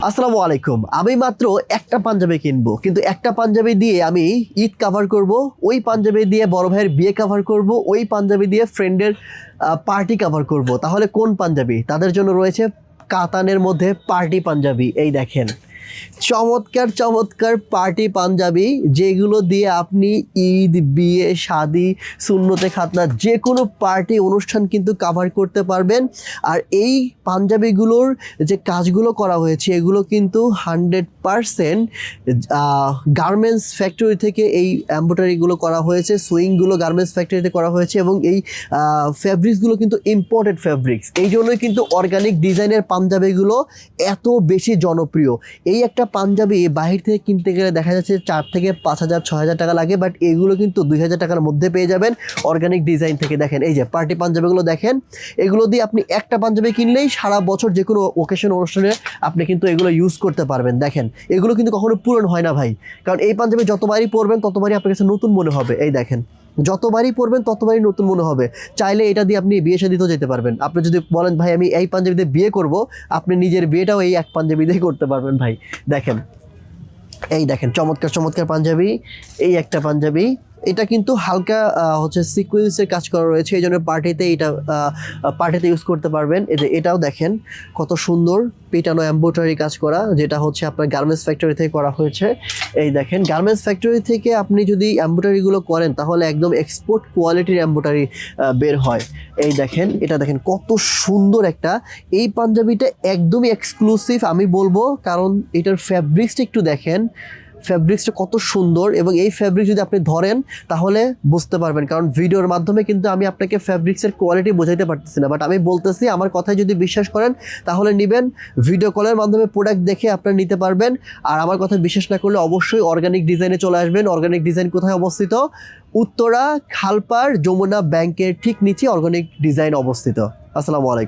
আসসালামু আলাইকুম। আমি মাত্র একটা পাঞ্জাবি কিনবো, কিন্তু একটা পাঞ্জাবি দিয়ে আমি ঈদ কাভার করব, ওই পাঞ্জাবি দিয়ে বড় ভাইয়ের বিয়ে কাভার করব, ওই পাঞ্জাবি দিয়ে ফ্রেন্ডের পার্টি কাভার করব। তাহলে কোন পাঞ্জাবি? তাদের জন্য রয়েছে কাতানের মধ্যে পার্টি পাঞ্জাবি। এই দেখেন, চমৎকার চমৎকার পার্টি পাঞ্জাবি, যেগুলো দিয়ে আপনি ঈদ, বিয়ে, শাদি, সুন্নতে খাতনা যে কোনো পার্টি অনুষ্ঠান কিন্তু কাভার করতে পারবেন। আর এই পাঞ্জাবিগুলোর যে কাজগুলো করা হয়েছে এগুলো কিন্তু 100% গার্মেন্টস ফ্যাক্টরি থেকে এই এমব্রয়ডারিগুলো করা হয়েছে, সুইংগুলো গার্মেন্টস ফ্যাক্টরিতে করা হয়েছে এবং এই ফ্যাব্রিক্সগুলো কিন্তু ইম্পোর্টেড ফ্যাব্রিক্স। এই জন্যই কিন্তু অর্গানিক ডিজাইনের পাঞ্জাবিগুলো এত বেশি জনপ্রিয়। এই একটা পাঞ্জাবি বাহির থেকে কিনতে গেলে দেখা যাচ্ছে 4 থেকে 5,000 6,000 টাকা লাগে, বাট এগুলো কিন্তু 2,000 টাকার মধ্যে পেয়ে যাবেন অর্গানিক ডিজাইন থেকে। দেখেন এই যে পার্টি পাঞ্জাবিগুলো দেখেন, এগুলো দিয়ে আপনি একটা পাঞ্জাবি কিনলেই সারা বছর যে কোনো ওকেশন অনুষ্ঠানে আপনি কিন্তু এগুলো ইউজ করতে পারবেন। দেখেন এগুলো কিন্তু কখনো পুরনো হয় না ভাই, কারণ এই পাঞ্জাবি যতবারই পরবেন ততবারই আপনার কাছে নতুন মনে হবে। এই দেখেন, যতবারই পরবেন ততবারই নতুন মনে হবে। চাইলে এটা দিয়ে আপনি বিয়ে শাদিতেও যেতে পারবেন। আপনি যদি বলেন ভাই আমি এই পাঞ্জাবিতে বিয়ে করব, আপনি নিজের বিয়েটাও এই এক পাঞ্জাবি দিয়ে করতে পারবেন ভাই। দেখেন, এই দেখেন চমৎকার চমৎকার পাঞ্জাবি। এই একটা পাঞ্জাবি, এটা কিন্তু হালকা হচ্ছে সিকোয়েন্সের কাজ করা রয়েছে, এই জন্য পার্টিতে ইউজ করতে পারবেন। এই যে এটাও দেখেন কত সুন্দর পেটানো এমব্রয়ডারি কাজ করা, যেটা হচ্ছে আপনার গার্মেন্টস ফ্যাক্টরি থেকে করা হয়েছে। এই দেখেন, গার্মেন্টস ফ্যাক্টরি থেকে আপনি যদি এমব্রয়ডারিগুলো করেন তাহলে একদম এক্সপোর্ট কোয়ালিটির এমব্রয়ডারি বের হয়। এই দেখেন, এটা দেখেন কত সুন্দর একটা। এই পাঞ্জাবিটা একদমই এক্সক্লুসিভ আমি বলবো, কারণ এটার ফ্যাব্রিক্সটা একটু দেখেন, ফ্যাব্রিক্সটা কত সুন্দর। এবং এই ফ্যাব্রিক যদি আপনি ধরেন তাহলে বুঝতে পারবেন, কারণ ভিডিওর মাধ্যমে কিন্তু আমি আপনাকে ফ্যাব্রিক্সের কোয়ালিটি বোঝাইতে পারতেছি না, বাট আমি বলতেছি, আমার কথায় যদি বিশ্বাস করেন তাহলে নেবেন। ভিডিও কলের মাধ্যমে প্রোডাক্ট দেখে আপনারা নিতে পারবেন। আর আমার কথা বিশ্বাস না করলে অবশ্যই অর্গানিক ডিজাইনে চলে আসবেন। অর্গানিক ডিজাইন কোথায় অবস্থিত? উত্তরা খালপাড় যমুনা ব্যাংকের ঠিক নিচে অর্গানিক ডিজাইন অবস্থিত। আসসালামু আলাইকুম।